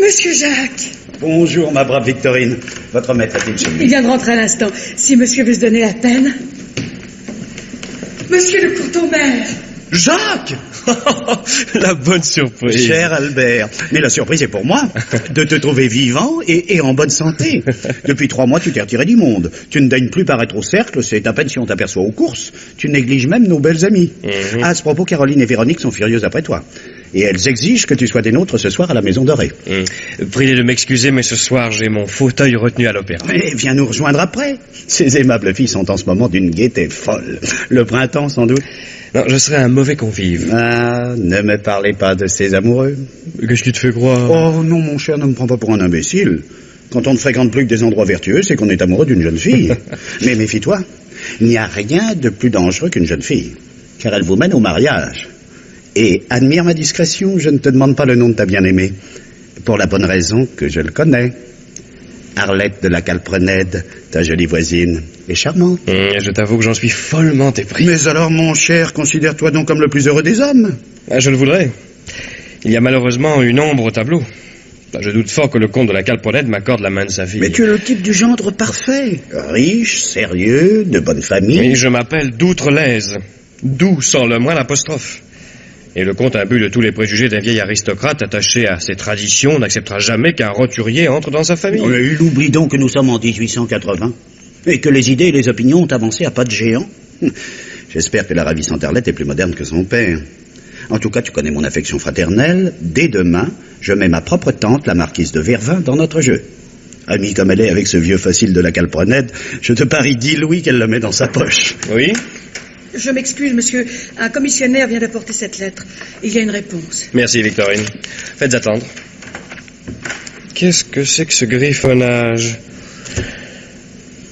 Monsieur Jacques. Bonjour, ma brave Victorine. Votre maître est-il chez lui? Il vient de rentrer à l'instant. Si monsieur veut se donner la peine. Monsieur le Courtomère. Jacques! La bonne surprise. Cher Albert, mais la surprise est pour moi, de te trouver vivant et en bonne santé. Depuis 3 mois, tu t'es retiré du monde. Tu ne daignes plus paraître au cercle, c'est à peine si on t'aperçoit aux courses. Tu négliges même nos belles amies. À ce propos, Caroline et Véronique sont furieuses après toi. Et elles exigent que tu sois des nôtres ce soir à la Maison Dorée. Priez de m'excuser, mais ce soir, j'ai mon fauteuil retenu à l'opéra. Mais viens nous rejoindre après. Ces aimables filles sont en ce moment d'une gaieté folle. Le printemps, sans doute. Non, je serais un mauvais convive. Ah, ne me parlez pas de ces amoureux. Qu'est-ce qui te fait croire? Oh non, mon cher, ne me prends pas pour un imbécile. Quand on ne fréquente plus que des endroits vertueux, c'est qu'on est amoureux d'une jeune fille. Mais méfie-toi, il n'y a rien de plus dangereux qu'une jeune fille, car elle vous mène au mariage. Et admire ma discrétion, je ne te demande pas le nom de ta bien-aimée, pour la bonne raison que je le connais. Arlette de la Calprenède, ta jolie voisine, est charmante. Je t'avoue que j'en suis follement épris. Mais alors, mon cher, considère-toi donc comme le plus heureux des hommes. Je le voudrais. Il y a malheureusement une ombre au tableau. Je doute fort que le comte de la Calprenède m'accorde la main de sa fille. Mais tu es le type du gendre parfait. Riche, sérieux, de bonne famille. Et je m'appelle d'Outre-Lèze. D'où sans le moins l'apostrophe. Et le comte, imbu de tous les préjugés d'un vieil aristocrate attaché à ses traditions, n'acceptera jamais qu'un roturier entre dans sa famille. Il oublie donc que nous sommes en 1880 et que les idées et les opinions ont avancé à pas de géant. J'espère que la ravissante Arlette est plus moderne que son père. En tout cas, tu connais mon affection fraternelle. Dès demain, je mets ma propre tante, la marquise de Vervins, dans notre jeu. Amie comme elle est avec ce vieux facile de la Calprenède, je te parie 10 louis qu'elle le met dans sa poche. Oui? Je m'excuse, monsieur. Un commissionnaire vient d'apporter cette lettre. Il y a une réponse. Merci, Victorine. Faites attendre. Qu'est-ce que c'est que ce griffonnage?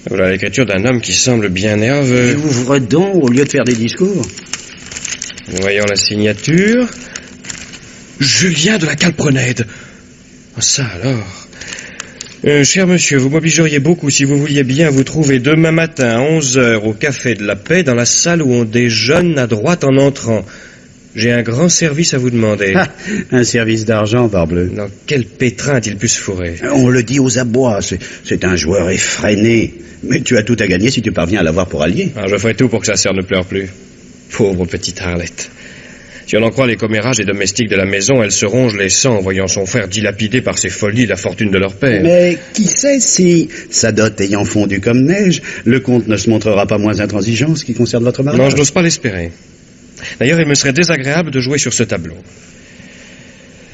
Voilà l'écriture d'un homme qui semble bien nerveux. Ouvre donc au lieu de faire des discours. Voyons la signature. Julien de la Calprenède. Oh, ça alors. Cher monsieur, vous m'obligeriez beaucoup si vous vouliez bien vous trouver demain matin à 11h au Café de la Paix dans la salle où on déjeune à droite en entrant. J'ai un grand service à vous demander. Ah, un service d'argent, parbleu. Dans quel pétrin a-t-il pu se fourrer? On le dit aux abois, c'est un joueur effréné. Mais tu as tout à gagner si tu parviens à l'avoir pour allié. Je ferai tout pour que sa sœur ne pleure plus. Pauvre petite Arlette. Si on en croit les commérages des domestiques de la maison, elle se ronge les sangs en voyant son frère dilapidé par ses folies la fortune de leur père. Mais qui sait si, sa dot ayant fondu comme neige, le comte ne se montrera pas moins intransigeant en ce qui concerne votre mariage? Non, je n'ose pas l'espérer. D'ailleurs, il me serait désagréable de jouer sur ce tableau.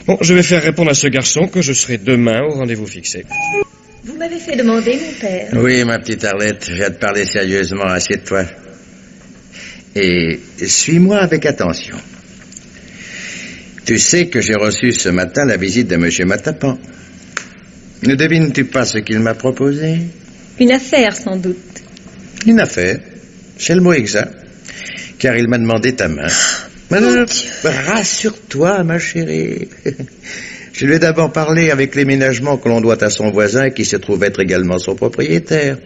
Bon, je vais faire répondre à ce garçon que je serai demain au rendez-vous fixé. Vous m'avez fait demander, mon père. Oui, ma petite Arlette, je viens de parler sérieusement, assieds-toi. Et suis-moi avec attention. Tu sais que j'ai reçu ce matin la visite de M. Matapan. Ne devines-tu pas ce qu'il m'a proposé? Une affaire, sans doute. Une affaire, c'est le mot exact, car il m'a demandé ta main. Rassure-toi, ma chérie. Je lui ai d'abord parlé avec les ménagements que l'on doit à son voisin, qui se trouve être également son propriétaire.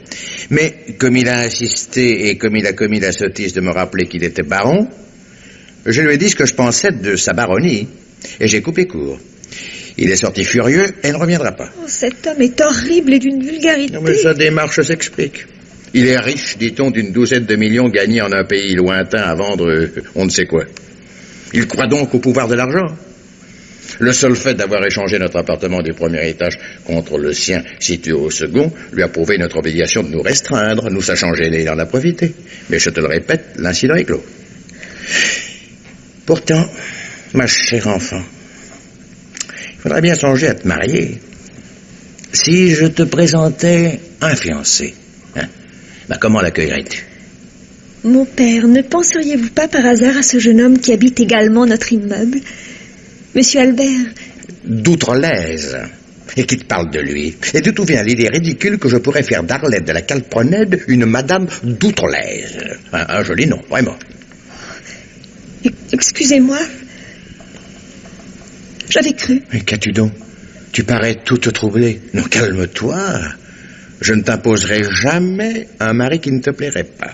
Mais comme il a insisté et comme il a commis la sottise de me rappeler qu'il était baron, je lui ai dit ce que je pensais de sa baronnie, et j'ai coupé court. Il est sorti furieux et ne reviendra pas. Oh, cet homme est horrible et d'une vulgarité. Non, mais sa démarche s'explique. Il est riche, dit-on, d'une douzaine de millions gagnés en un pays lointain à vendre on ne sait quoi. Il croit donc au pouvoir de l'argent. Le seul fait d'avoir échangé notre appartement du premier étage contre le sien situé au second lui a prouvé notre obligation de nous restreindre, nous sachant gênés, il en a profité. Mais je te le répète, l'incident est clos. Pourtant, ma chère enfant, il faudrait bien songer à te marier. Si je te présentais un fiancé, comment l'accueillerais-tu? Mon père, ne penseriez-vous pas par hasard à ce jeune homme qui habite également notre immeuble? Monsieur Albert. D'Outre-Lèze, et qui te parle de lui. Et d'où vient l'idée ridicule que je pourrais faire d'Arlette de la Calprenède une madame d'Outre-Lèze? Un joli nom, vraiment. Excusez-moi. J'avais cru. Mais qu'as-tu donc? Tu parais toute troublée. Non, calme-toi. Je ne t'imposerai jamais un mari qui ne te plairait pas.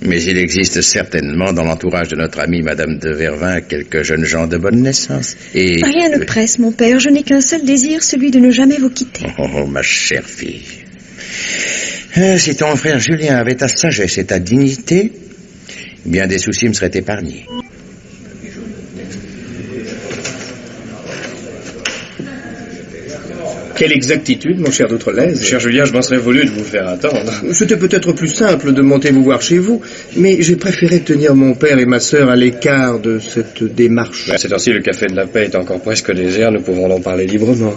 Mais il existe certainement dans l'entourage de notre amie Madame de Vervins quelques jeunes gens de bonne naissance. Et... Rien ne presse, mon père. Je n'ai qu'un seul désir, celui de ne jamais vous quitter. Oh, ma chère fille. Si ton frère Julien avait ta sagesse et ta dignité, bien des soucis me seraient épargnés. Quelle exactitude, mon cher d'Outrelaise. Cher Julien, je m'en serais voulu de vous faire attendre. C'était peut-être plus simple de monter vous voir chez vous, mais j'ai préféré tenir mon père et ma sœur à l'écart de cette démarche. À cette heure-ci, le café de la paix est encore presque désert, nous pouvons en parler librement.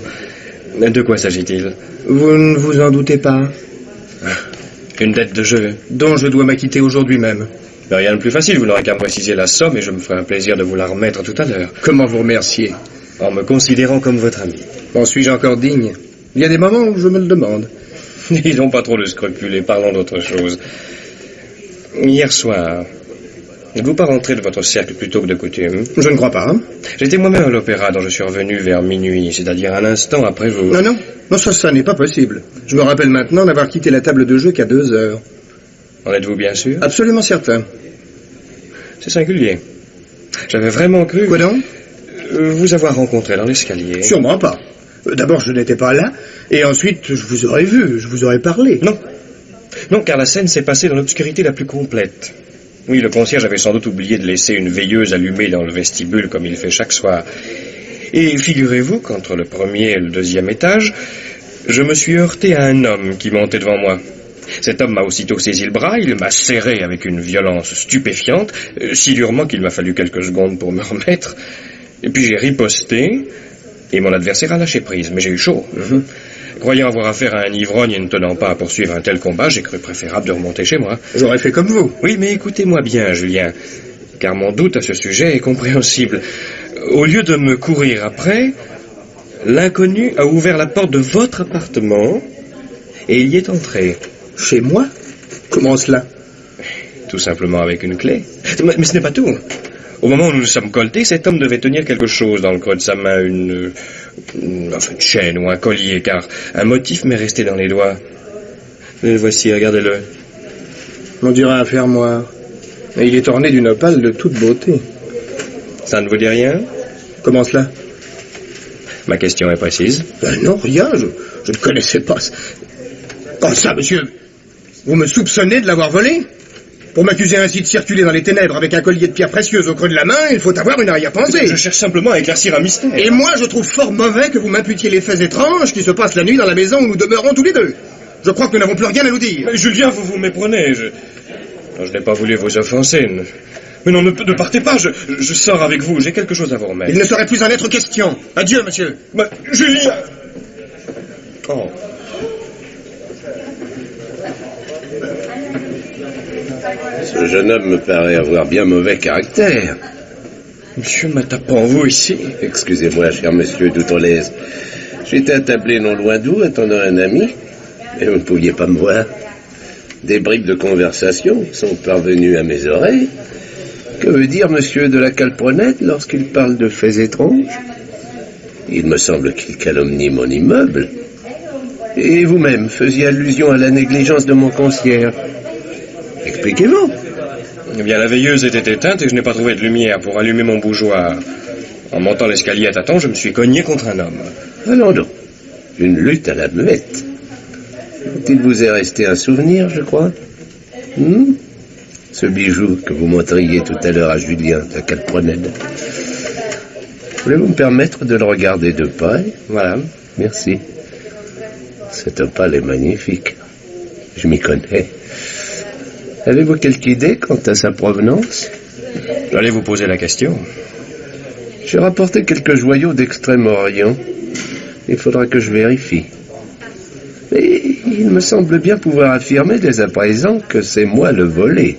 De quoi s'agit-il? Vous ne vous en doutez pas? Une dette de jeu. Dont je dois m'acquitter aujourd'hui même. Mais rien de plus facile, vous n'aurez qu'à me préciser la somme et je me ferai un plaisir de vous la remettre tout à l'heure. Comment vous remercier? En me considérant comme votre ami. En suis-je encore digne? Il y a des moments où je me le demande. Ils n'ont pas trop de scrupules et parlons d'autre chose. Hier soir, n'êtes-vous pas rentré de votre cercle plus tôt que de coutume? Je ne crois pas. J'étais moi-même à l'opéra dont je suis revenu vers minuit, c'est-à-dire un instant après vous. Non, ça n'est pas possible. Je me rappelle maintenant n'avoir quitté la table de jeu qu'à 2 heures. En êtes-vous bien sûr? Absolument certain. C'est singulier. J'avais vraiment cru... Quoi donc? Vous avoir rencontré dans l'escalier. Sûrement pas. D'abord, je n'étais pas là, et ensuite, je vous aurais vu, je vous aurais parlé. Non, car la scène s'est passée dans l'obscurité la plus complète. Oui, le concierge avait sans doute oublié de laisser une veilleuse allumée dans le vestibule comme il fait chaque soir. Et figurez-vous qu'entre le premier et le deuxième étage, je me suis heurté à un homme qui montait devant moi. Cet homme m'a aussitôt saisi le bras, il m'a serré avec une violence stupéfiante, si durement qu'il m'a fallu quelques secondes pour me remettre. Et puis j'ai riposté, et mon adversaire a lâché prise, mais j'ai eu chaud. Croyant avoir affaire à un ivrogne et ne tenant pas à poursuivre un tel combat, j'ai cru préférable de remonter chez moi. J'aurais fait comme vous. Oui, mais écoutez-moi bien, Julien, car mon doute à ce sujet est compréhensible. Au lieu de me courir après, l'inconnu a ouvert la porte de votre appartement, et il y est entré. Chez moi? Comment cela? Tout simplement avec une clé. Mais ce n'est pas tout. Au moment où nous nous sommes colletés, cet homme devait tenir quelque chose dans le creux de sa main, une chaîne ou un collier, car un motif m'est resté dans les doigts. Le voici, regardez-le. On dirait un fermoir. Et il est orné d'une opale de toute beauté. Ça ne vous dit rien? Comment cela? Ma question est précise. Non, rien, je ne connaissais pas. Comme ça, monsieur, vous me soupçonnez de l'avoir volé? Pour m'accuser ainsi de circuler dans les ténèbres avec un collier de pierres précieuses au creux de la main, il faut avoir une arrière-pensée. Je cherche simplement à éclaircir un mystère. Et moi, je trouve fort mauvais que vous m'imputiez les faits étranges qui se passent la nuit dans la maison où nous demeurons tous les deux. Je crois que nous n'avons plus rien à nous dire. Mais Julien, vous vous méprenez. Je n'ai pas voulu vous offenser. Mais non, ne partez pas. Je sors avec vous. J'ai quelque chose à vous remettre. Il ne saurait plus en être question. Adieu, monsieur. Julien. Oh. Ce jeune homme me paraît avoir bien mauvais caractère. Monsieur Matapan, vous ici? Excusez-moi, cher monsieur d'Outrelaise. J'étais attablé non loin d'où, attendant un ami, et vous ne pouviez pas me voir. Des bribes de conversation sont parvenues à mes oreilles. Que veut dire monsieur de la Calprenède lorsqu'il parle de faits étranges? Il me semble qu'il calomnie mon immeuble. Et vous-même faisiez allusion à la négligence de mon concierge. Expliquez-moi. Eh bien, la veilleuse était éteinte et je n'ai pas trouvé de lumière pour allumer mon bougeoir. En montant l'escalier à tâtons, je me suis cogné contre un homme. Allons donc. Une lutte à la muette. Il vous est resté un souvenir, je crois. Ce bijou que vous montriez tout à l'heure à Julien, la Calprenède. Voulez-vous me permettre de le regarder de près? Voilà. Merci. Cette opale est magnifique. Je m'y connais. Avez-vous quelque idée quant à sa provenance? J'allais vous poser la question. J'ai rapporté quelques joyaux d'Extrême-Orient. Il faudra que je vérifie. Mais il me semble bien pouvoir affirmer dès à présent que c'est moi le volé.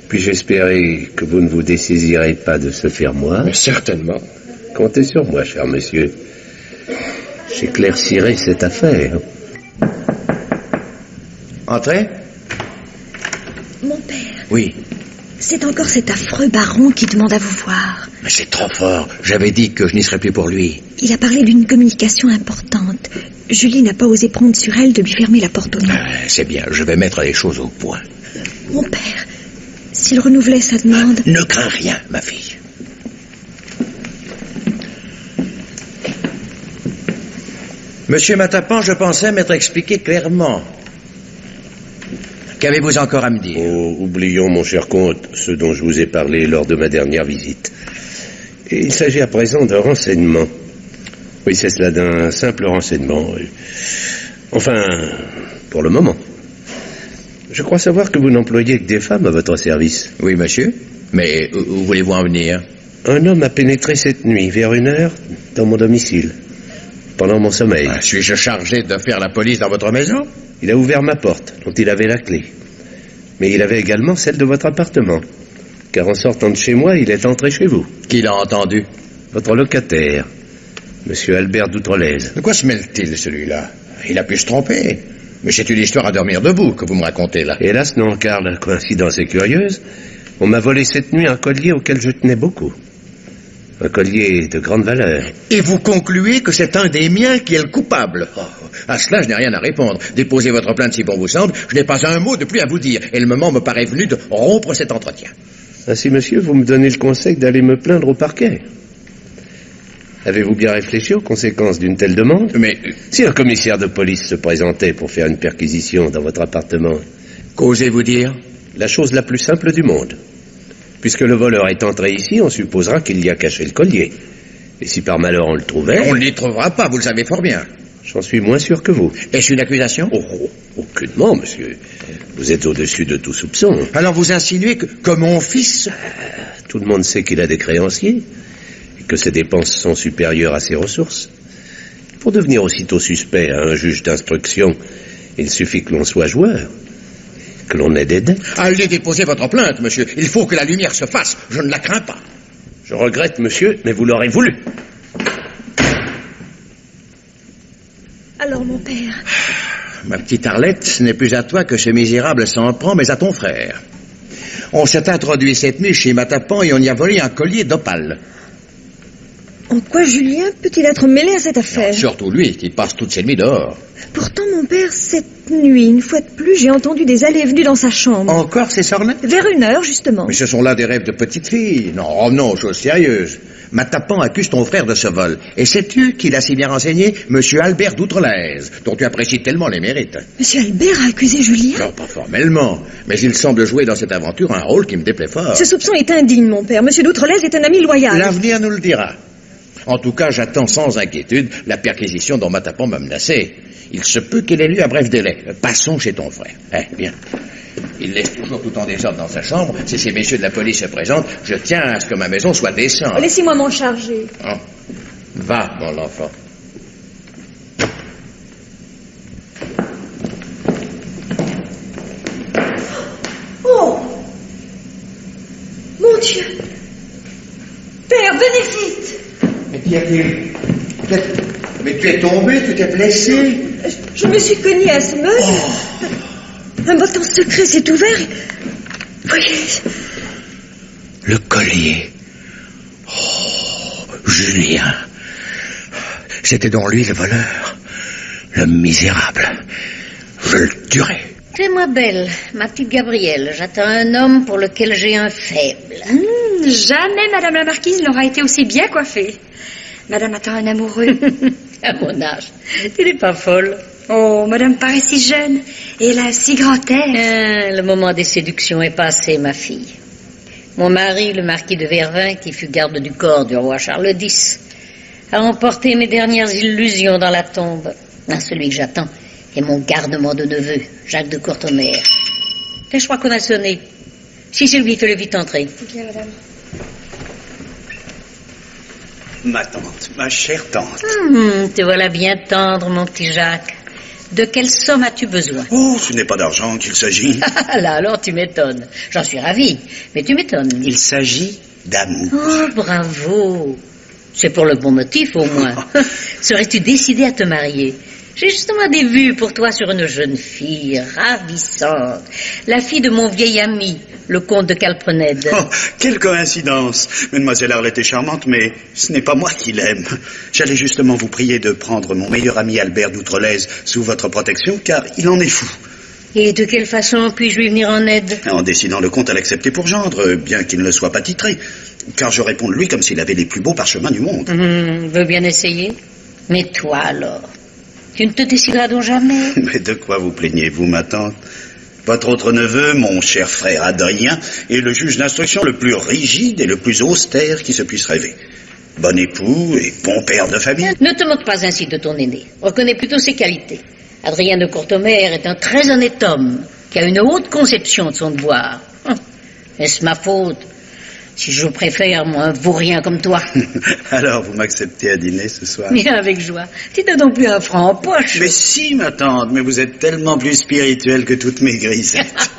Puis-je espérer que vous ne vous dessaisirez pas de ce fermoir? Mais certainement. Comptez sur moi, cher monsieur. J'éclaircirai cette affaire. Entrez? Mon père, Oui. c'est encore cet affreux baron qui demande à vous voir. Mais c'est trop fort. J'avais dit que je n'y serais plus pour lui. Il a parlé d'une communication importante. Julie n'a pas osé prendre sur elle de lui fermer la porte au nez. C'est bien, je vais mettre les choses au point. Mon père, s'il renouvelait sa demande... Ne crains rien, ma fille. Monsieur Matapan, je pensais m'être expliqué clairement. Qu'avez-vous encore à me dire? Oh, oublions, mon cher comte, ce dont je vous ai parlé lors de ma dernière visite. Et il s'agit à présent d'un renseignement. Oui, c'est cela, d'un simple renseignement. Enfin, pour le moment. Je crois savoir que vous n'employez que des femmes à votre service. Oui, monsieur. Mais où voulez-vous en venir? Un homme a pénétré cette nuit, vers 1h, dans mon domicile, pendant mon sommeil. Suis-je chargé de faire la police dans votre maison? Il a ouvert ma porte, dont il avait la clé. Mais il avait également celle de votre appartement. Car en sortant de chez moi, il est entré chez vous. Qui l'a entendu? Votre locataire, Monsieur Albert d'Outrelaise. De quoi se mêle-t-il, celui-là? Il a pu se tromper. Mais c'est une histoire à dormir debout que vous me racontez, là. Hélas, non, car la coïncidence est curieuse. On m'a volé cette nuit un collier auquel je tenais beaucoup. Un collier de grande valeur. Et vous concluez que c'est un des miens qui est le coupable? Oh, à cela, je n'ai rien à répondre. Déposez votre plainte si bon vous semble. Je n'ai pas un mot de plus à vous dire. Et le moment me paraît venu de rompre cet entretien. Ainsi, monsieur, vous me donnez le conseil d'aller me plaindre au parquet. Avez-vous bien réfléchi aux conséquences d'une telle demande? Mais si un commissaire de police se présentait pour faire une perquisition dans votre appartement, qu'osez-vous dire? La chose la plus simple du monde. Puisque le voleur est entré ici, on supposera qu'il y a caché le collier. Et si par malheur on le trouvait... On ne l'y trouvera pas, vous le savez fort bien. J'en suis moins sûr que vous. Est-ce une accusation? Oh, aucunement, monsieur. Vous êtes au-dessus de tout soupçon. Alors vous insinuez que mon fils... Tout le monde sait qu'il a des créanciers, et que ses dépenses sont supérieures à ses ressources. Pour devenir aussitôt suspect à un juge d'instruction, il suffit que l'on soit joueur, que l'on ait des dettes. Allez déposer votre plainte, monsieur. Il faut que la lumière se fasse. Je ne la crains pas. Je regrette, monsieur, mais vous l'aurez voulu. Alors, mon père... Ma petite Arlette, ce n'est plus à toi que ce misérable s'en prend, mais à ton frère. On s'est introduit cette nuit chez Matapan et on y a volé un collier d'opale. En quoi Julien peut-il être mêlé à cette affaire? Non, surtout lui, qui passe toutes ses nuits dehors. Pourtant, mon père, cette nuit, une fois de plus, j'ai entendu des allées et venues dans sa chambre. Encore ces sornettes? Vers 1h, justement. Mais ce sont là des rêves de petite fille. Non, oh non, chose sérieuse. Matapan accuse ton frère de ce vol. Et sais-tu qui l'a si bien renseigné? Monsieur Albert d'Outrelaise, dont tu apprécies tellement les mérites. Monsieur Albert a accusé Julien? Non, pas formellement. Mais il semble jouer dans cette aventure un rôle qui me déplaît fort. Ce soupçon est indigne, mon père. Monsieur d'Outrelaise est un ami loyal. L'avenir nous le dira. En tout cas, j'attends sans inquiétude la perquisition dont Matapan m'a menacé. Il se peut qu'elle ait lieu à bref délai. Passons chez ton frère. Bien. Il laisse toujours tout en désordre dans sa chambre. Si ces messieurs de la police se présentent, je tiens à ce que ma maison soit décente. Laissez-moi m'en charger. Oh. Va, mon enfant. Oh! Mon Dieu! Père, venez vite! Mais qu'y a-t-il? Mais tu es tombé, tu t'es blessé. Je me suis cognée à ce meuble. Oh. Un bottin secret s'est ouvert. Voyez. Le collier. Oh, Julien. C'était donc lui le voleur. Le misérable. Je le tuerai. Fais-moi belle, ma petite Gabrielle. J'attends un homme pour lequel j'ai un faible. Jamais Madame la Marquise n'aura été aussi bien coiffée. Madame attend un amoureux. À mon âge, tu n'es pas folle. Oh, Madame paraît si jeune, et elle a un si grand air. Le moment des séductions est passé, ma fille. Mon mari, le marquis de Vervins, qui fut garde du corps du roi Charles X, a emporté mes dernières illusions dans la tombe. Celui que j'attends est mon garnement de neveu, Jacques de Courtomère. Et je crois qu'on a sonné. Si c'est lui, fais-le vite entrer. Bien, madame. Ma tante, ma chère tante. Te voilà bien tendre, mon petit Jacques. De quelle somme as-tu besoin? Oh, ce n'est pas d'argent qu'il s'agit. Là, alors tu m'étonnes. J'en suis ravie, mais tu m'étonnes. Il s'agit d'amour. Oh, bravo. C'est pour le bon motif, au moins. Serais-tu décidé à te marier? J'ai justement des vues pour toi sur une jeune fille ravissante. La fille de mon vieil ami, le comte de Calprenède. Oh, quelle coïncidence. Mademoiselle Arlette est charmante, mais ce n'est pas moi qui l'aime. J'allais justement vous prier de prendre mon meilleur ami Albert d'Outrelaise sous votre protection, car il en est fou. Et de quelle façon puis-je lui venir en aide? En décidant le comte à l'accepter pour gendre, bien qu'il ne soit pas titré. Car je réponds de lui comme s'il avait les plus beaux parchemins du monde. Veux bien essayer? Mais toi alors, tu ne te décideras donc jamais? Mais de quoi vous plaignez-vous, ma tante? Votre autre neveu, mon cher frère Adrien, est le juge d'instruction le plus rigide et le plus austère qui se puisse rêver. Bon époux et bon père de famille. Ne te moque pas ainsi de ton aîné. Reconnais plutôt ses qualités. Adrien de Courtomère est un très honnête homme qui a une haute conception de son devoir. Est-ce ma faute si je préfère, moi, un vaurien comme toi? Alors, vous m'acceptez à dîner ce soir? Bien, avec joie. Tu n'as donc plus un franc en poche. Mais si, ma tante, mais vous êtes tellement plus spirituelle que toutes mes grisettes.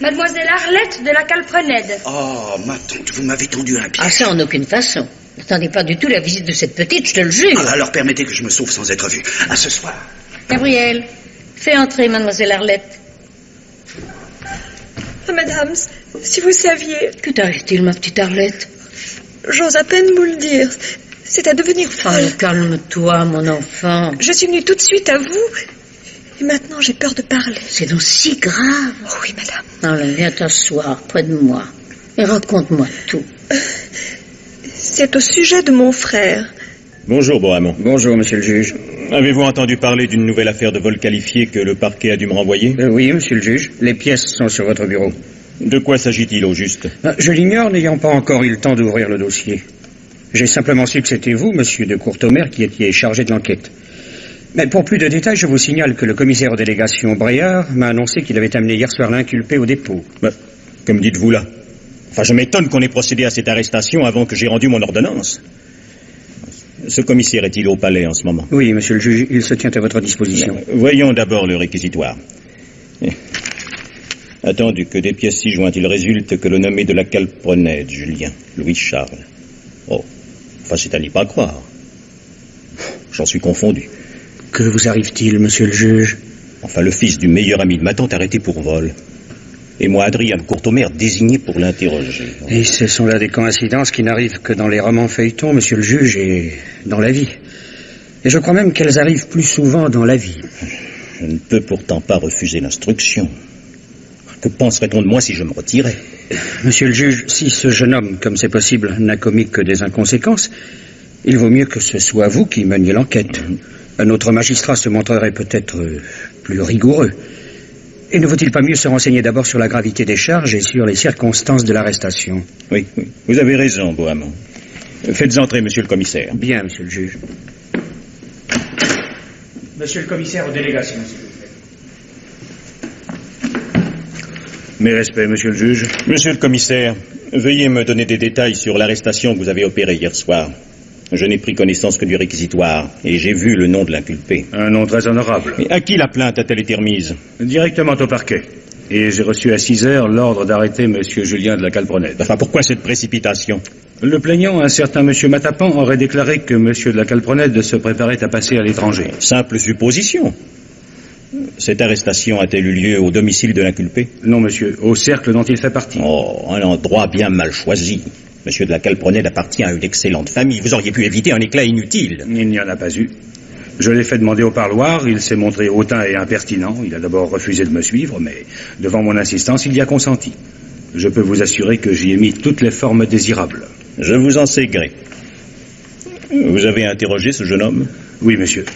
Mademoiselle Arlette de la Calprenède. Oh, ma tante, vous m'avez tendu un pied. Ah, ça, en aucune façon. N'attendez pas du tout la visite de cette petite, je te le jure. Ah, alors permettez que je me sauve sans être vu. À ce soir. Gabriel, fais entrer Mademoiselle Arlette. Ah, madame, si vous saviez... Que t'arrive-t-il, ma petite Arlette? J'ose à peine vous le dire. C'est à devenir folle. Oh, calme-toi, mon enfant. Je suis venue tout de suite à vous. Et maintenant, j'ai peur de parler. C'est donc si grave. Oh oui, madame. Alors, viens t'asseoir près de moi et raconte-moi tout. C'est au sujet de mon frère. Bonjour, Bohamon. Bonjour, monsieur le juge. Avez-vous entendu parler d'une nouvelle affaire de vol qualifié que le parquet a dû me renvoyer? Oui, monsieur le juge. Les pièces sont sur votre bureau. De quoi s'agit-il au juste? Je l'ignore, n'ayant pas encore eu le temps d'ouvrir le dossier. J'ai simplement su que c'était vous, monsieur de Courtomère, qui étiez chargé de l'enquête. Mais pour plus de détails, je vous signale que le commissaire aux délégations Bréard m'a annoncé qu'il avait amené hier soir l'inculpé au dépôt. Comme dites-vous là. Enfin, je m'étonne qu'on ait procédé à cette arrestation avant que j'aie rendu mon ordonnance. Ce commissaire est-il au palais en ce moment? Oui, monsieur le juge, il se tient à votre disposition. Voyons d'abord le réquisitoire. Attendu que des pièces ci-jointes, il résulte que le nommé de la Calprenède, Julien, Louis Charles. Oh, enfin c'est à n'y pas croire. J'en suis confondu. Que vous arrive-t-il, monsieur le juge? Enfin, le fils du meilleur ami de ma tante arrêté pour vol. Et moi, Adrien de Courtomère, désigné pour l'interroger. Et ce sont là des coïncidences qui n'arrivent que dans les romans feuilletons, monsieur le juge, et dans la vie. Et je crois même qu'elles arrivent plus souvent dans la vie. Je ne peux pourtant pas refuser l'instruction. Que penserait-on de moi si je me retirais? Monsieur le juge, si ce jeune homme, comme c'est possible, n'a commis que des inconséquences, il vaut mieux que ce soit vous qui meniez l'enquête. Un autre magistrat se montrerait peut-être plus rigoureux. Et ne vaut-il pas mieux se renseigner d'abord sur la gravité des charges et sur les circonstances de l'arrestation? Oui, vous avez raison, Bohamon. Faites entrer, monsieur le commissaire. Bien, monsieur le juge. Monsieur le commissaire aux délégations, s'il vous plaît. Mes respects, monsieur le juge. Monsieur le commissaire, veuillez me donner des détails sur l'arrestation que vous avez opérée hier soir. Je n'ai pris connaissance que du réquisitoire, et j'ai vu le nom de l'inculpé. Un nom très honorable. Et à qui la plainte a-t-elle été remise? Directement au parquet. Et j'ai reçu à 6 heures l'ordre d'arrêter monsieur Julien de la Calprenède. Enfin, pourquoi cette précipitation? Le plaignant, un certain monsieur Matapan, aurait déclaré que monsieur de la Calprenède se préparait à passer à l'étranger. Simple supposition. Cette arrestation a-t-elle eu lieu au domicile de l'inculpé? Non, monsieur, au cercle dont il fait partie. Oh, un endroit bien mal choisi. Monsieur de la Calprenède appartient à une excellente famille. Vous auriez pu éviter un éclat inutile. Il n'y en a pas eu. Je l'ai fait demander au parloir, il s'est montré hautain et impertinent. Il a d'abord refusé de me suivre, mais devant mon insistance, il y a consenti. Je peux vous assurer que j'y ai mis toutes les formes désirables. Je vous en sais gré. Vous avez interrogé ce jeune homme? Oui, monsieur.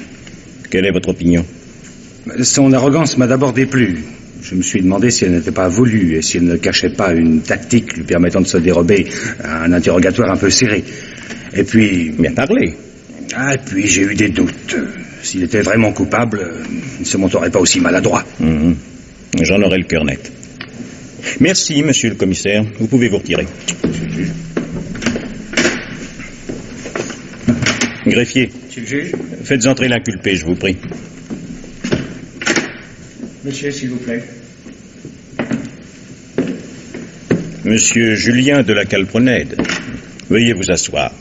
Quelle est votre opinion? Son arrogance m'a d'abord déplu. Je me suis demandé si elle n'était pas voulue et si elle ne cachait pas une tactique lui permettant de se dérober à un interrogatoire un peu serré. Et puis... Bien parlé. Ah, et puis j'ai eu des doutes. S'il était vraiment coupable, il ne se montrerait pas aussi maladroit. J'en aurai le cœur net. Merci, monsieur le commissaire. Vous pouvez vous retirer. Greffier. Monsieur le juge. Faites entrer l'inculpé, je vous prie. Monsieur, s'il vous plaît. Monsieur Julien de la Calprenède, veuillez vous asseoir.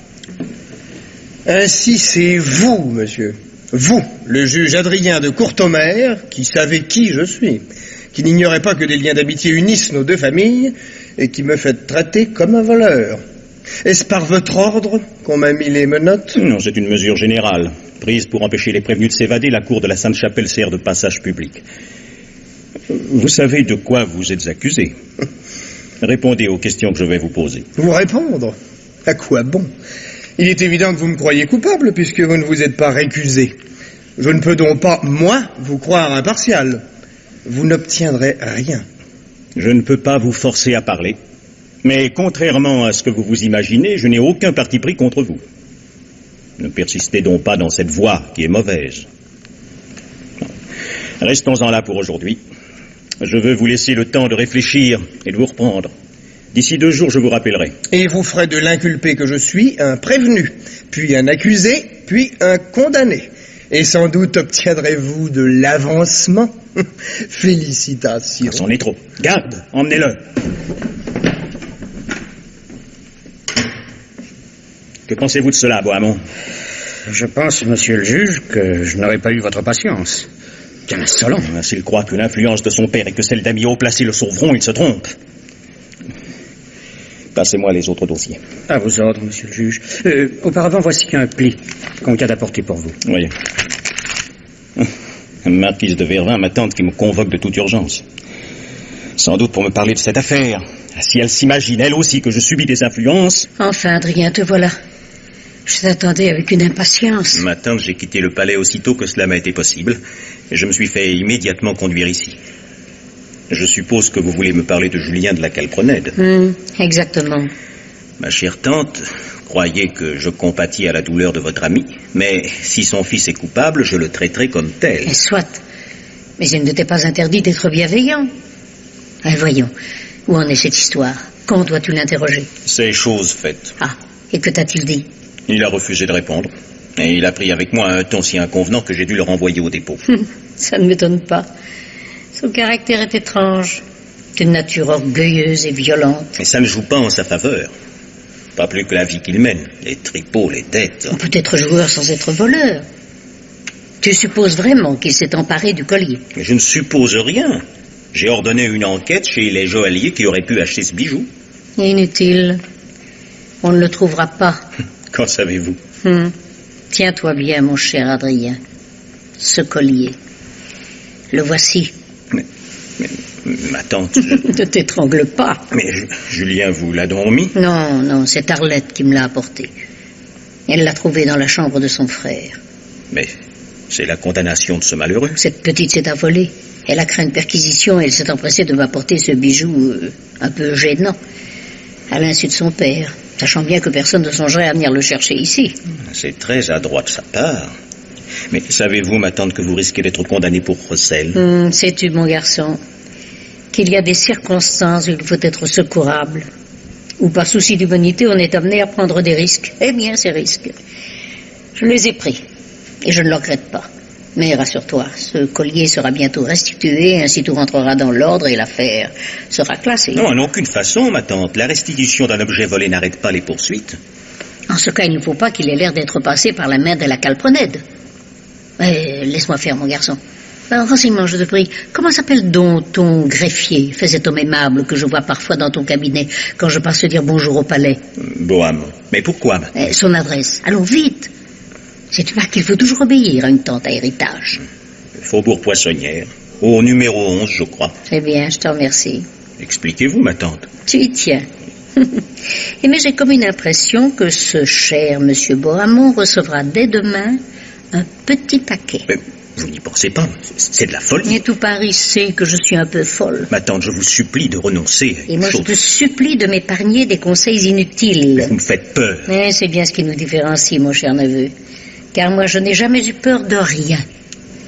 Ainsi c'est vous, monsieur. Vous, le juge Adrien de Courtomère, qui savez qui je suis, qui n'ignorez pas que des liens d'amitié unissent nos deux familles, et qui me faites traiter comme un voleur. Est-ce par votre ordre qu'on m'a mis les menottes? Non, c'est une mesure générale, prise pour empêcher les prévenus de s'évader. La cour de la Sainte-Chapelle sert de passage public. Vous savez de quoi vous êtes accusé. Répondez aux questions que je vais vous poser. Vous répondre? À quoi bon? Il est évident que vous me croyez coupable puisque vous ne vous êtes pas récusé. Je ne peux donc pas, moi, vous croire impartial. Vous n'obtiendrez rien. Je ne peux pas vous forcer à parler. Mais contrairement à ce que vous vous imaginez, je n'ai aucun parti pris contre vous. Ne persistez donc pas dans cette voie qui est mauvaise. Restons-en là pour aujourd'hui. Je veux vous laisser le temps de réfléchir et de vous reprendre. D'ici 2 jours, je vous rappellerai. Et vous ferez de l'inculpé que je suis un prévenu, puis un accusé, puis un condamné. Et sans doute obtiendrez-vous de l'avancement. Félicitations. C'en est trop. Garde, emmenez-le. Que pensez-vous de cela, Bohamon? Je pense, monsieur le juge, que je n'aurais pas eu votre patience. Quel insolent. S'il croit que l'influence de son père et que celle d'amis haut placés le sauveront, il se trompe. Passez-moi les autres dossiers. À vos ordres, monsieur le juge. Auparavant, voici un pli qu'on vient d'apporter pour vous. Oui. Marquise de Vervin, ma tante qui me convoque de toute urgence. Sans doute pour me parler de cette affaire. Si elle s'imagine, elle aussi, que je subis des influences... Enfin, Adrien, te voilà. Je t'attendais avec une impatience. Ma tante, j'ai quitté le palais aussitôt que cela m'a été possible. Et je me suis fait immédiatement conduire ici. Je suppose que vous voulez me parler de Julien de la Calprenède. Exactement. Ma chère tante, croyez que je compatis à la douleur de votre ami, mais si son fils est coupable, je le traiterai comme tel. Et soit. Mais il ne t'est pas interdit d'être bienveillant. Voyons, où en est cette histoire? Quand dois-tu l'interroger? C'est chose faite. Ah, et que t'a-t-il dit? Il a refusé de répondre. Et il a pris avec moi un ton si inconvenant que j'ai dû le renvoyer au dépôt. Ça ne m'étonne pas. Son caractère est étrange. D'une nature orgueilleuse et violente. Et ça ne joue pas en sa faveur. Pas plus que la vie qu'il mène. Les tripots, les dettes. On peut être joueur sans être voleur. Tu supposes vraiment qu'il s'est emparé du collier? Mais je ne suppose rien. J'ai ordonné une enquête chez les joailliers qui auraient pu acheter ce bijou. Inutile. On ne le trouvera pas. Qu'en savez-vous? Tiens-toi bien, mon cher Adrien. Ce collier. Le voici. Mais ma tante... Ne t'étrangle pas. Mais Julien vous l'a donc mis? Non, c'est Arlette qui me l'a apporté. Elle l'a trouvé dans la chambre de son frère. Mais c'est la condamnation de ce malheureux. Cette petite s'est affolée. Elle a craint une perquisition et elle s'est empressée de m'apporter ce bijou un peu gênant, à l'insu de son père, sachant bien que personne ne songerait à venir le chercher ici. C'est très adroit de sa part. Mais savez-vous, ma tante, que vous risquez d'être condamné pour recel? Sais-tu, mon garçon, qu'il y a des circonstances où il faut être secourable, où par souci d'humanité on est amené à prendre des risques. Eh bien, ces risques, je les ai pris, et je ne le regrette pas. Mais rassure-toi, ce collier sera bientôt restitué, ainsi tout rentrera dans l'ordre et l'affaire sera classée. Non, en aucune façon, ma tante. La restitution d'un objet volé n'arrête pas les poursuites. En ce cas, il ne faut pas qu'il ait l'air d'être passé par la main de la Calprenède. Laisse-moi faire, mon garçon. Renseigne-moi, je te prie. Comment s'appelle donc ton greffier, fait cet homme aimable que je vois parfois dans ton cabinet quand je passe dire bonjour au palais? Boham. Mais pourquoi? Son adresse. Allons vite. Sais-tu pas qu'il faut toujours obéir à une tante à héritage? Faubourg Poissonnière, au numéro 11, je crois. Très bien, je te remercie. Expliquez-vous, ma tante. Tu y tiens. Mais j'ai comme une impression que ce cher monsieur Bohamon recevra dès demain un petit paquet. Mais vous n'y pensez pas, c'est de la folie. Et tout Paris sait que je suis un peu folle. Ma tante, je vous supplie de renoncer à Et moi, je te supplie de m'épargner des conseils inutiles. Vous me faites peur. Mais c'est bien ce qui nous différencie, mon cher neveu. Car moi, je n'ai jamais eu peur de rien,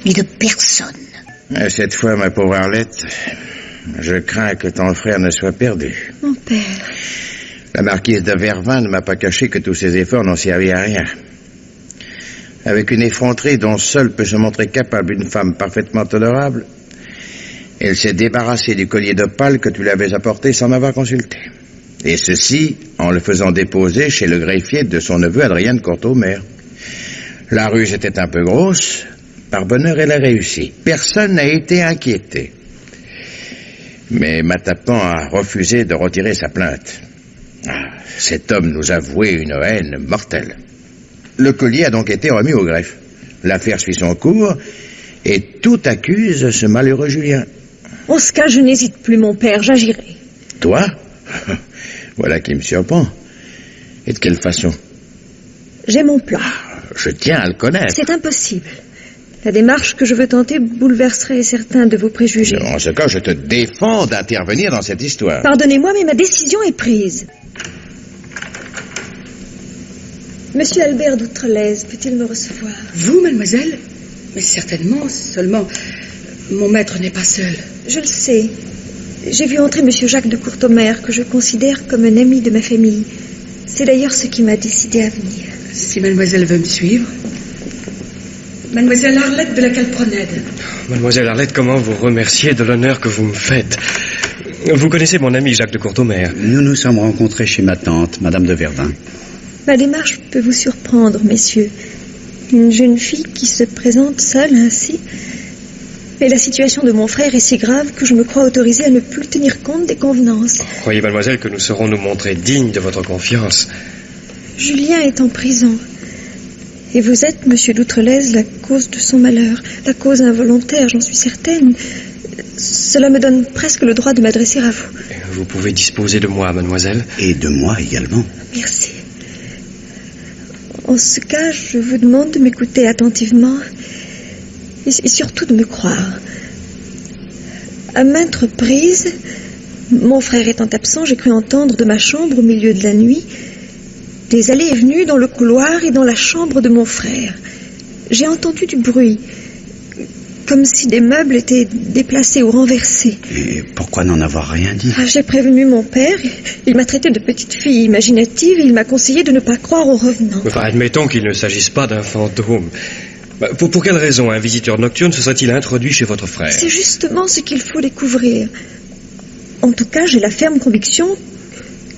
ni de personne. Cette fois, ma pauvre Arlette, je crains que ton frère ne soit perdu. Mon père... La marquise de Vervin ne m'a pas caché que tous ses efforts n'ont servi à rien. Avec une effronterie dont seule peut se montrer capable une femme parfaitement honorable, elle s'est débarrassée du collier d'opale que tu lui avais apporté sans m'avoir consulté. Et ceci en le faisant déposer chez le greffier de son neveu Adrien de Courtomère. La ruse était un peu grosse, par bonheur elle a réussi. Personne n'a été inquiété. Mais Matapan a refusé de retirer sa plainte. Cet homme nous a voué une haine mortelle. Le collier a donc été remis au greffe. L'affaire suit son cours et tout accuse ce malheureux Julien. En ce cas, je n'hésite plus, mon père, j'agirai. Toi? Voilà qui me surprend. Et de quelle façon? J'ai mon plan. Je tiens à le connaître. C'est impossible. La démarche que je veux tenter bouleverserait certains de vos préjugés. En ce cas, je te défends d'intervenir dans cette histoire. Pardonnez-moi, mais ma décision est prise. Monsieur Albert d'Outrelaise peut-il me recevoir? Vous, mademoiselle? Mais certainement, seulement... Mon maître n'est pas seul. Je le sais. J'ai vu entrer monsieur Jacques de Courtomer, que je considère comme un ami de ma famille. C'est d'ailleurs ce qui m'a décidé à venir. Si mademoiselle veut me suivre... Mademoiselle Arlette de la Calprenède. Mademoiselle Arlette, comment vous remercier de l'honneur que vous me faites? Vous connaissez mon ami Jacques de Courtomer? Nous nous sommes rencontrés chez ma tante, Madame de Vervin. Ma démarche peut vous surprendre, messieurs. Une jeune fille qui se présente seule ainsi. Mais la situation de mon frère est si grave que je me crois autorisée à ne plus tenir compte des convenances. Croyez, mademoiselle, que nous saurons nous montrer dignes de votre confiance. Julien est en prison. Et vous êtes, monsieur d'Outrelaise, la cause de son malheur. La cause involontaire, j'en suis certaine. Cela me donne presque le droit de m'adresser à vous. Vous pouvez disposer de moi, mademoiselle. Et de moi également. Merci. En ce cas, je vous demande de m'écouter attentivement et surtout de me croire. À maintes reprises, mon frère étant absent, j'ai cru entendre de ma chambre au milieu de la nuit des allées et venues dans le couloir et dans la chambre de mon frère. J'ai entendu du bruit, comme si des meubles étaient déplacés ou renversés. Et pourquoi n'en avoir rien dit? J'ai prévenu mon père. Il m'a traité de petite fille imaginative et il m'a conseillé de ne pas croire aux revenants. Enfin, admettons qu'il ne s'agisse pas d'un fantôme. Pour quelle raison un visiteur nocturne se serait-il introduit chez votre frère? C'est justement ce qu'il faut découvrir. En tout cas, j'ai la ferme conviction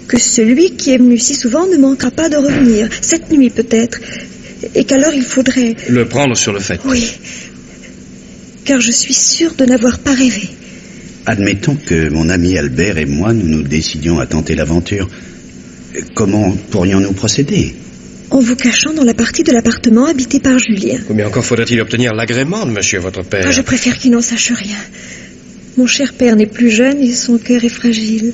que celui qui est venu si souvent ne manquera pas de revenir. Cette nuit peut-être. Et qu'alors il faudrait... Le prendre sur le fait. Oui. Car je suis sûre de n'avoir pas rêvé. Admettons que mon ami Albert et moi, nous nous décidions à tenter l'aventure. Comment pourrions-nous procéder? En vous cachant dans la partie de l'appartement habité par Julien. Combien encore faudrait-il obtenir l'agrément de monsieur votre père? Je préfère qu'il n'en sache rien. Mon cher père n'est plus jeune et son cœur est fragile.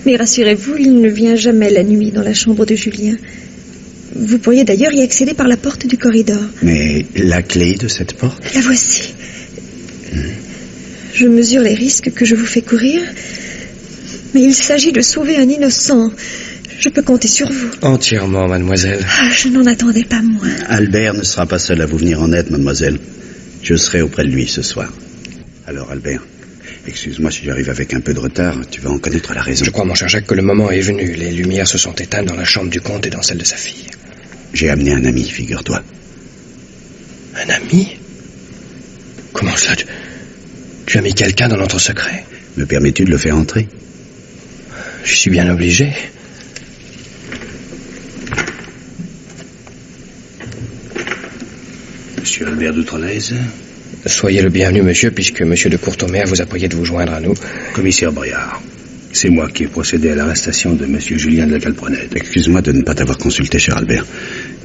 Mais rassurez-vous, il ne vient jamais la nuit dans la chambre de Julien. Vous pourriez d'ailleurs y accéder par la porte du corridor. Mais la clé de cette porte? La voici. Je mesure les risques que je vous fais courir, mais il s'agit de sauver un innocent. Je peux compter sur vous. Entièrement, mademoiselle. Je n'en attendais pas moins. Albert ne sera pas seul à vous venir en aide, mademoiselle. Je serai auprès de lui ce soir. Alors, Albert, excuse-moi si j'arrive avec un peu de retard. Tu vas en connaître la raison. Je crois, mon cher Jacques, que le moment est venu. Les lumières se sont éteintes dans la chambre du comte et dans celle de sa fille. J'ai amené un ami, figure-toi. Un ami? Comment cela? Tu as mis quelqu'un dans notre secret? Me permets-tu de le faire entrer? Je suis bien obligé. Monsieur Albert d'Outrelaise. Soyez le bienvenu, monsieur, puisque monsieur de Courtomer vous a prié de vous joindre à nous. Commissaire Briard, c'est moi qui ai procédé à l'arrestation de monsieur Julien de la Calprenède. Excuse-moi de ne pas t'avoir consulté, cher Albert,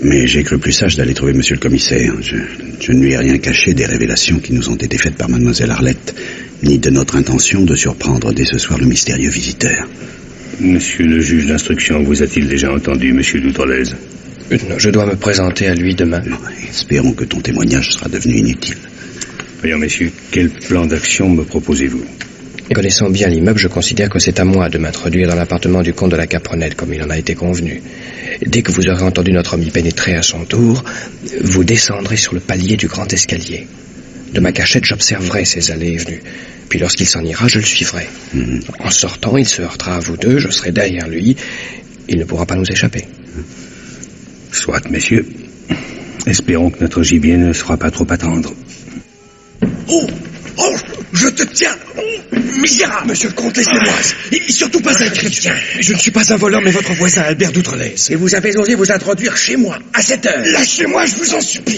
mais j'ai cru plus sage d'aller trouver monsieur le commissaire. Je ne lui ai rien caché des révélations qui nous ont été faites par mademoiselle Arlette, ni de notre intention de surprendre dès ce soir le mystérieux visiteur. Monsieur le juge d'instruction vous a-t-il déjà entendu, monsieur d'Outrelaise? Non, je dois me présenter à lui demain. Non, espérons que ton témoignage sera devenu inutile. Voyons, messieurs, quel plan d'action me proposez-vous? Connaissant bien l'immeuble, je considère que c'est à moi de m'introduire dans l'appartement du comte de la Calprenède, comme il en a été convenu. Dès que vous aurez entendu notre ami pénétrer à son tour, vous descendrez sur le palier du grand escalier. De ma cachette, j'observerai ses allées et venues. Puis lorsqu'il s'en ira, je le suivrai. En sortant, il se heurtera à vous deux, je serai derrière lui. Il ne pourra pas nous échapper. Soit, messieurs. Espérons que notre gibier ne se fera pas trop attendre. Oh, je te tiens. Misérable. Monsieur le comte, laissez-moi. Et surtout pas un chrétien. Je ne suis pas un voleur, mais votre voisin, Albert d'Outrelaise. Et vous avez osé vous introduire chez moi, à cette heure. Lâchez-moi, je vous en supplie.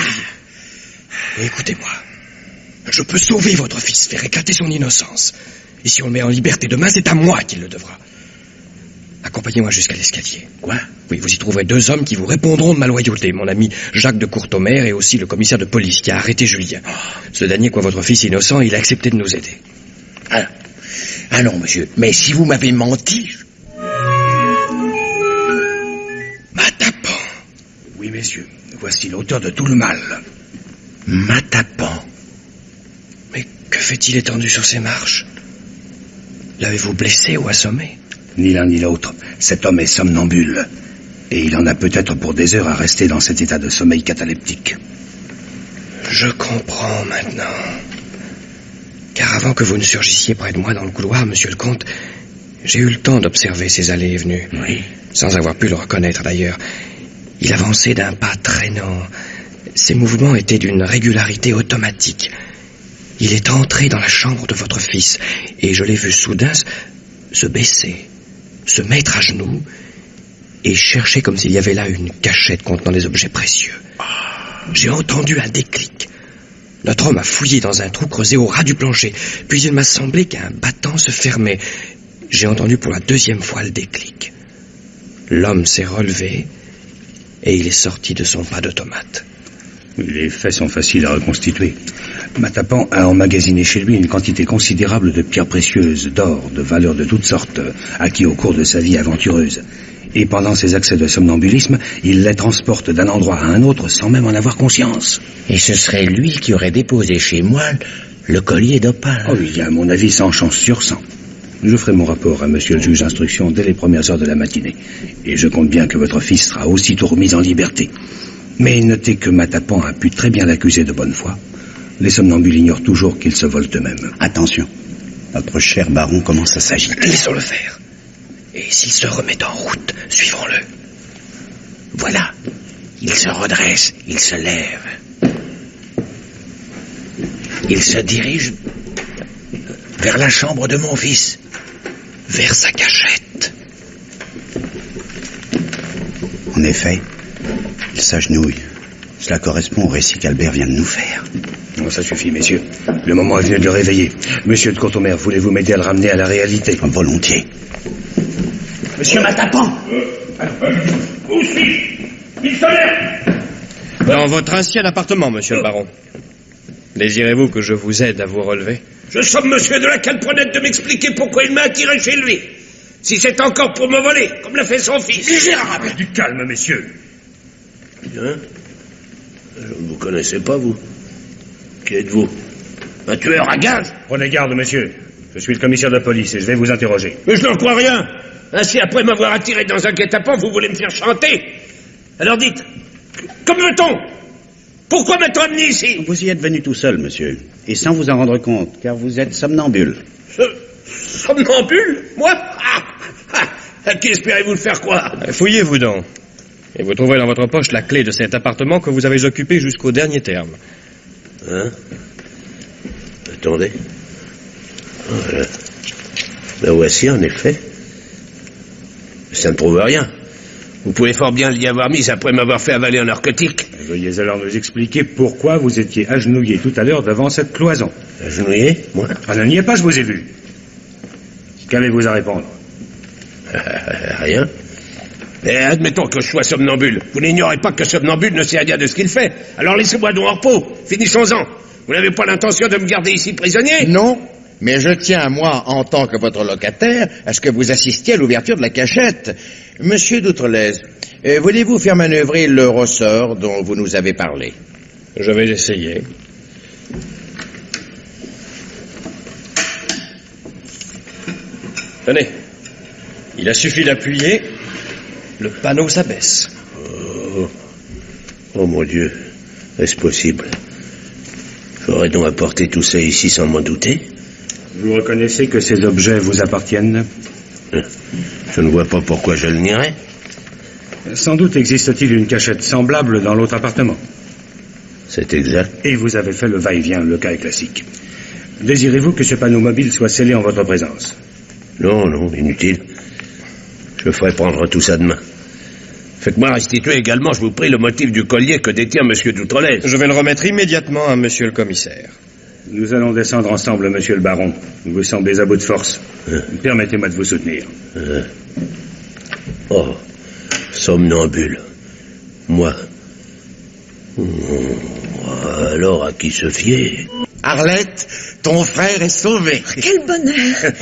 Écoutez-moi. Je peux sauver votre fils, faire éclater son innocence. Et si on le met en liberté demain, c'est à moi qu'il le devra. Accompagnez-moi jusqu'à l'escalier. Quoi? Oui, vous y trouverez deux hommes qui vous répondront de ma loyauté. Mon ami Jacques de Courtomer et aussi le commissaire de police qui a arrêté Julien. Ce dernier, quoi votre fils innocent, il a accepté de nous aider. Ah non, monsieur, mais si vous m'avez menti... Matapan. Oui, messieurs, voici l'auteur de tout le mal. Matapan. Mais que fait-il étendu sur ces marches? L'avez-vous blessé ou assommé? Ni l'un ni l'autre. Cet homme est somnambule. Et il en a peut-être pour des heures à rester dans cet état de sommeil cataleptique. Je comprends maintenant. Car avant que vous ne surgissiez près de moi dans le couloir, monsieur le comte, j'ai eu le temps d'observer ses allées et venues. Oui. Sans avoir pu le reconnaître d'ailleurs. Il avançait d'un pas traînant. Ses mouvements étaient d'une régularité automatique. Il est entré dans la chambre de votre fils, et je l'ai vu soudain se baisser, se mettre à genoux, et chercher comme s'il y avait là une cachette contenant des objets précieux. J'ai entendu un déclic. Notre homme a fouillé dans un trou creusé au ras du plancher, puis il m'a semblé qu'un battant se fermait. J'ai entendu pour la deuxième fois le déclic. L'homme s'est relevé, et il est sorti de son pas d'automate. Les faits sont faciles à reconstituer. Matapan a emmagasiné chez lui une quantité considérable de pierres précieuses, d'or, de valeurs de toutes sortes, acquis au cours de sa vie aventureuse. Et pendant ses accès de somnambulisme, il les transporte d'un endroit à un autre sans même en avoir conscience. Et ce serait lui qui aurait déposé chez moi le collier d'opale. Oh, il y a à mon avis 100 chances sur 100. Je ferai mon rapport à monsieur le juge d'instruction dès les premières heures de la matinée. Et je compte bien que votre fils sera aussitôt remis en liberté. Mais notez que Matapan a pu très bien l'accuser de bonne foi. Les somnambules ignorent toujours qu'ils se volent eux-mêmes. Attention, notre cher baron commence à s'agiter. Laissons-le faire. Et s'il se remet en route, suivons-le. Voilà. Il se redresse, il se lève. Il se dirige vers la chambre de mon fils. Vers sa cachette. En effet, il s'agenouille. Cela correspond au récit qu'Albert vient de nous faire. Non, ça suffit, messieurs. Le moment est venu de le réveiller. Monsieur de Courtomère, voulez-vous m'aider à le ramener à la réalité? Volontiers. Monsieur Matapan. Où suis-je? Il se lève. Dans votre ancien appartement, monsieur le baron. Désirez-vous que je vous aide à vous relever? Je somme monsieur de la Calprenède de m'expliquer pourquoi il m'a attiré chez lui. Si c'est encore pour me voler, comme l'a fait son fils. Misérable! Du calme, messieurs. Hein? Je ne vous connaissais pas, vous. Qui êtes-vous? Un tueur à gages? Prenez garde, monsieur. Je suis le commissaire de police et je vais vous interroger. Mais je n'en crois rien. Ainsi, après m'avoir attiré dans un guet-apens, vous voulez me faire chanter? Alors dites, que veut-on? Pourquoi m'être amené ici? Vous y êtes venu tout seul, monsieur, et sans vous en rendre compte, car vous êtes somnambule. Somnambule? Moi? À qui espérez-vous le faire croire? Fouillez-vous donc. Et vous trouverez dans votre poche la clé de cet appartement que vous avez occupé jusqu'au dernier terme. Hein? Attendez. Voilà. La voici, en effet. Ça ne prouve rien. Vous pouvez fort bien l'y avoir mise après m'avoir fait avaler un narcotique. Veuillez alors nous expliquer pourquoi vous étiez agenouillé tout à l'heure devant cette cloison. Agenouillé, moi? Ah, ne niez pas, je vous ai vu. Qu'avez-vous à répondre? Rien. Et admettons que je sois somnambule. Vous n'ignorez pas que somnambule ne sait rien de ce qu'il fait. Alors laissez-moi donc en repos. Finissons-en. Vous n'avez pas l'intention de me garder ici prisonnier? Non, mais je tiens, moi, en tant que votre locataire, à ce que vous assistiez à l'ouverture de la cachette. Monsieur d'Outrelez, voulez-vous faire manœuvrer le ressort dont vous nous avez parlé? Je vais essayer. Tenez. Il a suffi d'appuyer. Le panneau s'abaisse. Oh mon Dieu, est-ce possible? J'aurais donc apporté tout ça ici sans m'en douter? Vous reconnaissez que ces objets vous appartiennent? Je ne vois pas pourquoi je le nierais. Sans doute existe-t-il une cachette semblable dans l'autre appartement. C'est exact. Et vous avez fait le va-et-vient, le cas est classique. Désirez-vous que ce panneau mobile soit scellé en votre présence? Non, non, inutile. Je ferai prendre tout ça demain. Faites-moi restituer également, je vous prie, le motif du collier que détient monsieur d'Outrelez. Je vais le remettre immédiatement à monsieur le commissaire. Nous allons descendre ensemble, monsieur le baron. Vous vous semblez à bout de force. Permettez-moi de vous soutenir. Oh, somnambule. Moi. Alors, à qui se fier? Arlette, ton frère est sauvé. Quel bonheur.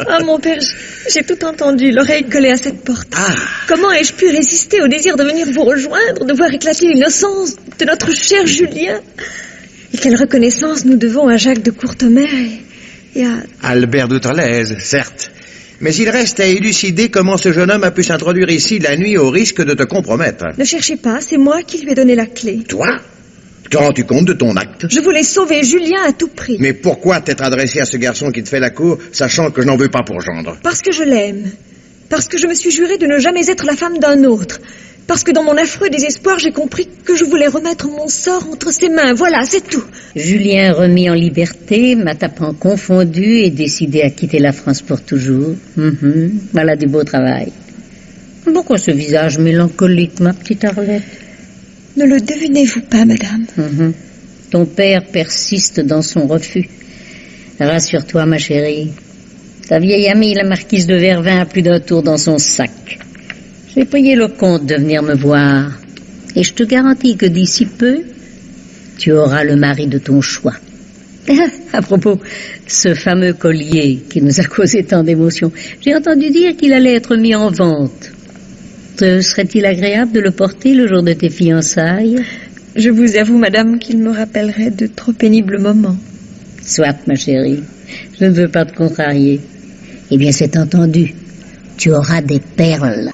Ah, mon père, j'ai tout entendu, l'oreille collée à cette porte. Comment ai-je pu résister au désir de venir vous rejoindre, de voir éclater l'innocence de notre cher Julien? Et quelle reconnaissance nous devons à Jacques de Courtemer et à... Albert d'Outrelaise, certes. Mais il reste à élucider comment ce jeune homme a pu s'introduire ici la nuit au risque de te compromettre. Ne cherchez pas, c'est moi qui lui ai donné la clé. Toi? Te rends-tu compte de ton acte? Je voulais sauver Julien à tout prix. Mais pourquoi t'être adressé à ce garçon qui te fait la cour, sachant que je n'en veux pas pour gendre? Parce que je l'aime. Parce que je me suis juré de ne jamais être la femme d'un autre. Parce que dans mon affreux désespoir, j'ai compris que je voulais remettre mon sort entre ses mains. Voilà, c'est tout. Julien remis en liberté, m'a tapant confondu et décidé à quitter la France pour toujours. Voilà du beau travail. Pourquoi ce visage mélancolique, ma petite Arlette? Ne le devinez-vous pas, madame? Ton père persiste dans son refus. Rassure-toi, ma chérie. Ta vieille amie, la marquise de Vervins, a plus d'un tour dans son sac. J'ai payé le compte de venir me voir. Et je te garantis que d'ici peu, tu auras le mari de ton choix. À propos, ce fameux collier qui nous a causé tant d'émotions, j'ai entendu dire qu'il allait être mis en vente. Te serait-il agréable de le porter le jour de tes fiançailles? Je vous avoue, madame, qu'il me rappellerait de trop pénibles moments. Soit, ma chérie. Je ne veux pas te contrarier. Eh bien, c'est entendu. Tu auras des perles.